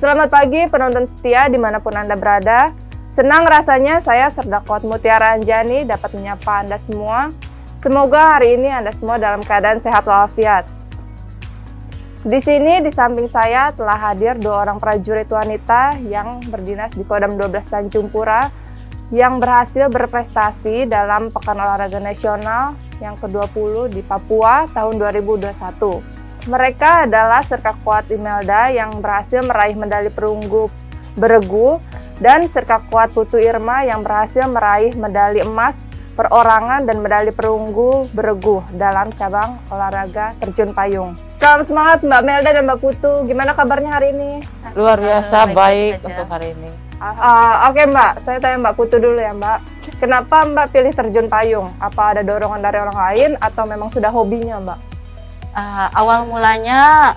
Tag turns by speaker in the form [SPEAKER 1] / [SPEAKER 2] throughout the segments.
[SPEAKER 1] Selamat pagi penonton setia dimanapun Anda berada. Senang rasanya saya Serdakot Mutiara Anjani dapat menyapa Anda semua. Semoga hari ini Anda semua dalam keadaan sehat walafiat. Di sini di samping saya telah hadir 2 orang prajurit wanita yang berdinas di Kodam 12 Tanjung Pura yang berhasil berprestasi dalam Pekan Olahraga Nasional yang ke-20 di Papua tahun 2021. Mereka adalah Serkakuat Imelda yang berhasil meraih medali perunggu beregu dan Serkakuat Putu Irma yang berhasil meraih medali emas perorangan dan medali perunggu beregu dalam cabang olahraga terjun payung. Salam semangat Mbak Melda dan Mbak Putu, gimana kabarnya hari ini?
[SPEAKER 2] Luar biasa baik untuk hari ini.
[SPEAKER 1] Oke Mbak, saya tanya Mbak Putu dulu ya Mbak. Kenapa Mbak pilih terjun payung? Apa ada dorongan dari orang lain atau memang sudah hobinya Mbak?
[SPEAKER 3] Awal mulanya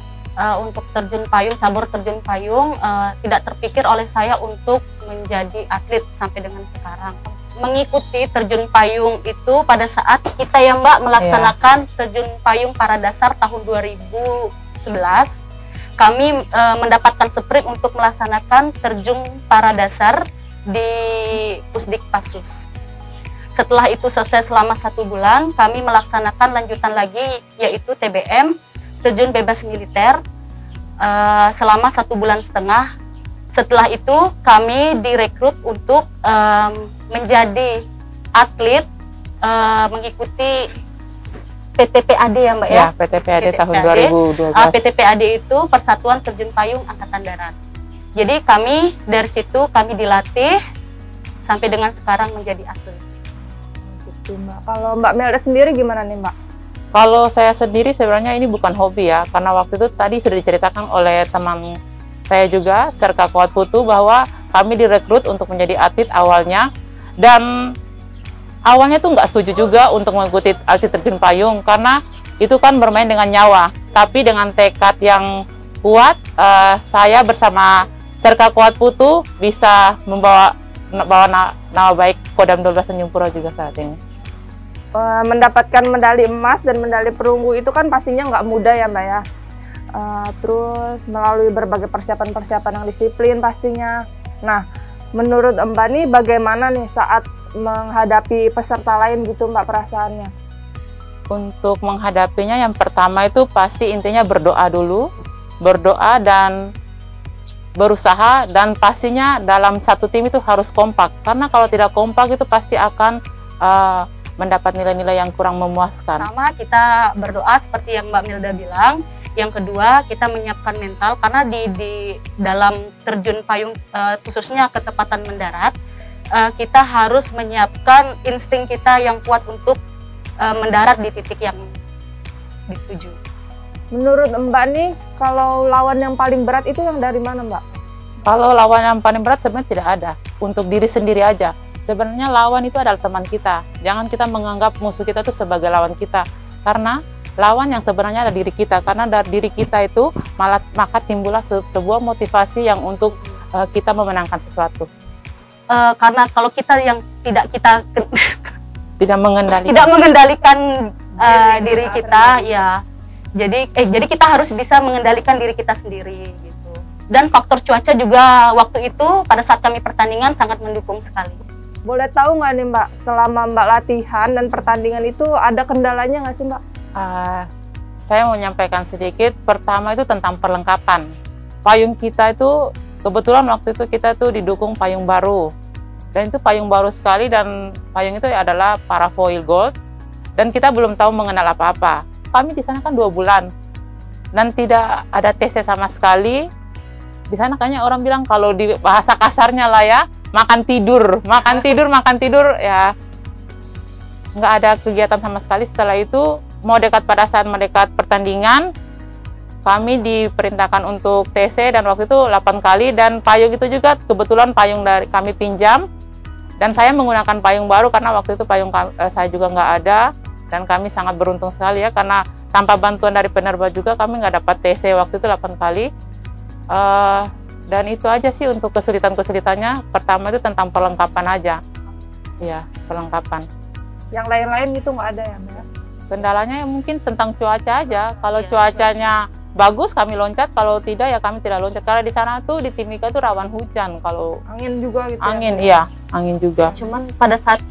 [SPEAKER 3] untuk terjun payung, cabur terjun payung tidak terpikir oleh saya untuk menjadi atlet sampai dengan sekarang. Mengikuti terjun payung itu pada saat kita ya Mbak melaksanakan terjun payung para dasar tahun 2011, kami mendapatkan sprint untuk melaksanakan terjun para dasar di Pusdik Pasus. Setelah itu selesai selama 1 bulan, kami melaksanakan lanjutan lagi yaitu TBM, terjun bebas militer, selama 1,5 bulan. Setelah itu kami direkrut untuk menjadi atlet mengikuti PTPAD ya Mbak ya?
[SPEAKER 2] PTPAD tahun 2012.
[SPEAKER 3] PTPAD itu Persatuan Terjun Payung Angkatan Darat. Jadi kami dari situ kami dilatih sampai dengan sekarang menjadi atlet.
[SPEAKER 1] Mbak. Kalau Mbak Melda sendiri gimana nih Mbak?
[SPEAKER 2] Kalau saya sendiri sebenarnya ini bukan hobi ya, karena waktu itu tadi sudah diceritakan oleh teman saya juga, Serkakuat Putu, bahwa kami direkrut untuk menjadi atlet awalnya, dan awalnya tuh nggak setuju juga untuk mengikuti atlet terjun payung, karena itu kan bermain dengan nyawa, tapi dengan tekad yang kuat, saya bersama Serkakuat Putu bisa membawa nama baik Kodam 12 Tanjung Pura juga saat ini.
[SPEAKER 1] Mendapatkan medali emas dan medali perunggu itu kan pastinya nggak mudah ya Mbak ya. Terus melalui berbagai persiapan-persiapan yang disiplin pastinya. Nah, menurut Mbak nih bagaimana nih saat menghadapi peserta lain gitu Mbak perasaannya?
[SPEAKER 2] Untuk menghadapinya yang pertama itu pasti intinya berdoa dulu, berdoa dan berusaha, dan pastinya dalam satu tim itu harus kompak, karena kalau tidak kompak itu pasti akan mendapat nilai-nilai yang kurang memuaskan.
[SPEAKER 3] Pertama kita berdoa seperti yang Mbak Melda bilang. Yang kedua kita menyiapkan mental, karena di dalam terjun payung khususnya ketepatan mendarat, kita harus menyiapkan insting kita yang kuat untuk mendarat di titik yang dituju.
[SPEAKER 1] Menurut Mbak nih, kalau lawan yang paling berat itu yang dari mana Mbak?
[SPEAKER 2] Kalau lawan yang paling berat sebenarnya tidak ada, untuk diri sendiri aja. Sebenarnya lawan itu adalah teman kita. Jangan kita menganggap musuh kita itu sebagai lawan kita, karena lawan yang sebenarnya ada diri kita. Karena dari diri kita itu maka timbullah sebuah motivasi yang untuk kita memenangkan sesuatu.
[SPEAKER 3] Karena kalau kita yang tidak mengendalikan diri kita, ya. Jadi kita harus bisa mengendalikan diri kita sendiri gitu. Dan faktor cuaca juga waktu itu pada saat kami pertandingan sangat mendukung sekali.
[SPEAKER 1] Boleh tahu nggak nih Mbak, selama Mbak latihan dan pertandingan itu ada kendalanya nggak sih Mbak?
[SPEAKER 2] Saya mau menyampaikan sedikit. Pertama itu tentang perlengkapan. Payung kita itu kebetulan waktu itu kita tuh didukung payung baru. Dan itu payung baru sekali, dan payung itu adalah parafoil gold. Dan kita belum tahu mengenal apa-apa. Kami di sana kan 2 bulan dan tidak ada tesnya sama sekali. Di sana kayaknya orang bilang kalau di bahasa kasarnya lah ya, makan tidur ya, nggak ada kegiatan sama sekali. Setelah itu pada saat mendekat pertandingan, kami diperintahkan untuk TC, dan waktu itu 8 kali, dan payung itu juga kebetulan payung dari kami pinjam, dan saya menggunakan payung baru karena waktu itu payung saya juga nggak ada. Dan kami sangat beruntung sekali ya, karena tanpa bantuan dari penerbang juga kami nggak dapat TC waktu itu 8 kali. Dan itu aja sih untuk kesulitan-kesulitannya. Pertama itu tentang perlengkapan aja. Iya, perlengkapan.
[SPEAKER 1] Yang lain-lain itu nggak ada ya Mbak?
[SPEAKER 2] Kendalanya ya mungkin tentang cuaca aja. Kalau cuacanya bagus kami loncat, kalau tidak ya kami tidak loncat. Karena di sana tuh di Timika tuh rawan hujan, kalau
[SPEAKER 1] Angin juga gitu.
[SPEAKER 2] angin, iya, angin juga.
[SPEAKER 3] Cuman pada saat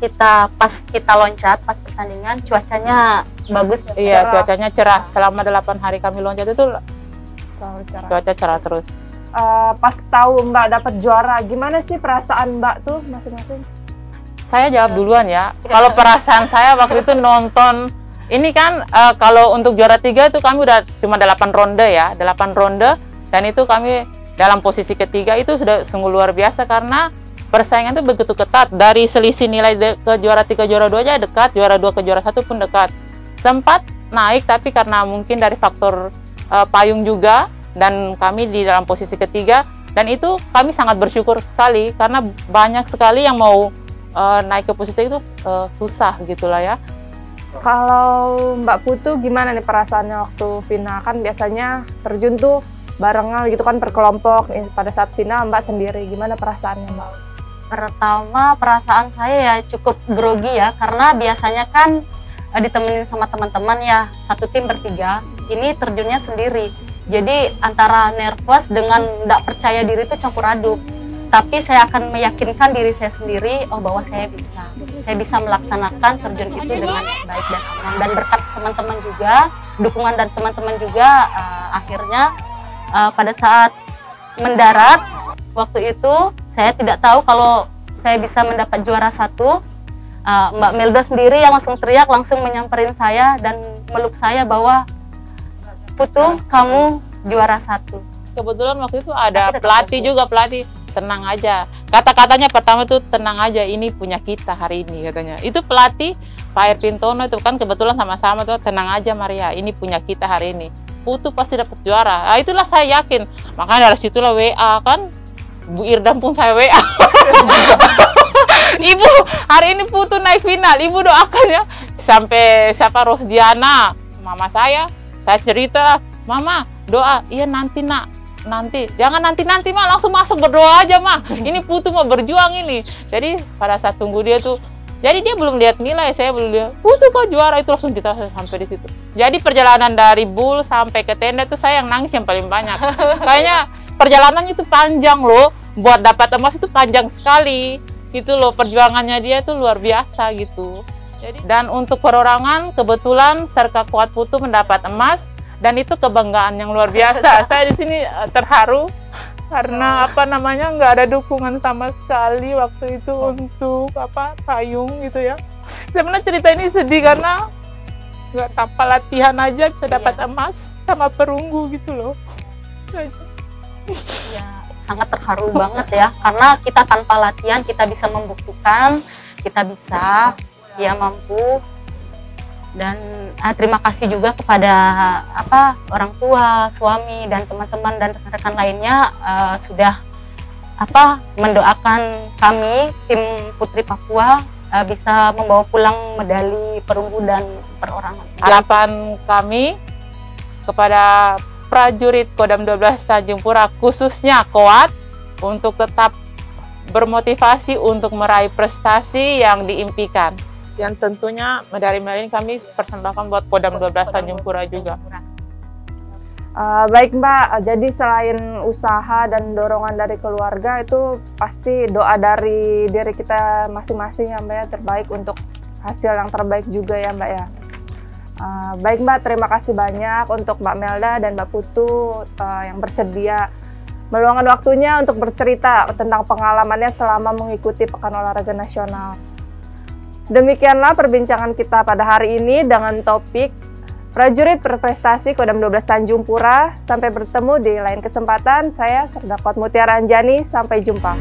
[SPEAKER 3] pas kita loncat, pas pertandingan, cuacanya bagus.
[SPEAKER 2] Iya,
[SPEAKER 1] Cerah.
[SPEAKER 2] cuacanya cerah. Selama 8 hari kami loncat itu
[SPEAKER 1] Selalu cerah.
[SPEAKER 2] cuaca cerah terus.
[SPEAKER 1] Pas tahu Mbak dapat juara, gimana sih perasaan Mbak tuh masing-masing?
[SPEAKER 2] Saya jawab duluan ya. Kalau perasaan saya waktu itu nonton, ini kan kalau untuk juara 3 itu kami udah cuma 8 ronde ya, 8 ronde, dan itu kami dalam posisi ketiga itu sudah sungguh luar biasa karena persaingan itu begitu ketat. Dari selisih nilai ke juara 3, juara 2 aja dekat, juara 2 ke juara 1 pun dekat. Sempat naik, tapi karena mungkin dari faktor payung juga, dan kami di dalam posisi ketiga, dan itu kami sangat bersyukur sekali karena banyak sekali yang mau naik ke posisi itu susah gitulah ya.
[SPEAKER 1] Kalau Mbak Putu gimana nih perasaannya waktu final? Kan biasanya terjun tuh barengan gitu kan per kelompok. Pada saat final Mbak sendiri, gimana perasaannya Mbak?
[SPEAKER 3] Pertama, perasaan saya ya cukup grogi ya, karena biasanya kan ditemenin sama teman-teman ya, satu tim bertiga. Ini terjunnya sendiri. Jadi antara nervous dengan tidak percaya diri itu campur aduk. Tapi saya akan meyakinkan diri saya sendiri, bahwa saya bisa melaksanakan terjun itu dengan baik dan aman. Dan berkat teman-teman juga, dukungan dan teman-teman juga, akhirnya pada saat mendarat waktu itu saya tidak tahu kalau saya bisa mendapat juara 1. Mbak Melda sendiri yang langsung teriak, langsung menyamperin saya dan meluk saya bahwa Putu, kamu juara 1.
[SPEAKER 2] Kebetulan waktu itu ada pelatih juga, pelatih tenang aja. Kata-katanya pertama tuh tenang aja, ini punya kita hari ini katanya. Itu pelatih Pak Erpintono itu kan kebetulan sama-sama tuh, tenang aja Maria, ini punya kita hari ini. Putu pasti dapat juara. Nah, itulah saya yakin. Makanya dari situlah WA kan, Bu Irdam pun saya WA. Ibu, hari ini Putu naik final, Ibu doakan ya. Sampai siapa Rosdiana, mama saya cerita, Mama doa, iya nanti nak, nanti, jangan nanti mah, langsung masuk berdoa aja mah. Ini Putu mau berjuang ini. Jadi pada saat tunggu dia tuh, jadi dia belum lihat nilai, saya belum lihat Putu kok juara, itu langsung kita sampai di situ. Jadi perjalanan dari Bull sampai ke tenda tuh saya yang nangis yang paling banyak. Kayaknya perjalanannya itu panjang loh, buat dapat emas itu panjang sekali. Gitu loh, perjuangannya dia tuh luar biasa gitu. Jadi, dan untuk perorangan kebetulan Serka Kuat Putu mendapat emas, dan itu kebanggaan yang luar biasa. Saya di sini terharu karena nggak ada dukungan sama sekali waktu itu untuk payung gitu ya. Sebenarnya cerita ini sedih karena nggak tanpa latihan aja bisa dapat emas sama perunggu gitu loh.
[SPEAKER 3] Ya, sangat terharu banget ya, karena kita tanpa latihan kita bisa membuktikan kita bisa, ya mampu. Dan terima kasih juga kepada orang tua, suami, dan teman-teman dan rekan-rekan lainnya sudah mendoakan kami tim Putri Papua bisa membawa pulang medali perunggu dan perorangan.
[SPEAKER 2] Harapan kami kepada prajurit Kodam 12 Tanjung Pura, khususnya Koat, untuk tetap bermotivasi untuk meraih prestasi yang diimpikan. Yang tentunya medali-medali kami persembahkan buat Kodam 12 Tanjung Pura juga.
[SPEAKER 1] Baik Mbak, jadi selain usaha dan dorongan dari keluarga, itu pasti doa dari diri kita masing-masing ya Mbak ya, terbaik untuk hasil yang terbaik juga ya Mbak ya. Baik Mbak, terima kasih banyak untuk Mbak Melda dan Mbak Putu yang bersedia meluangkan waktunya untuk bercerita tentang pengalamannya selama mengikuti Pekan Olahraga Nasional. Demikianlah perbincangan kita pada hari ini dengan topik prajurit berprestasi Kodam 12 Tanjung Pura. Sampai bertemu di lain kesempatan. Saya Serdakot Mutiara Anjani. Sampai jumpa.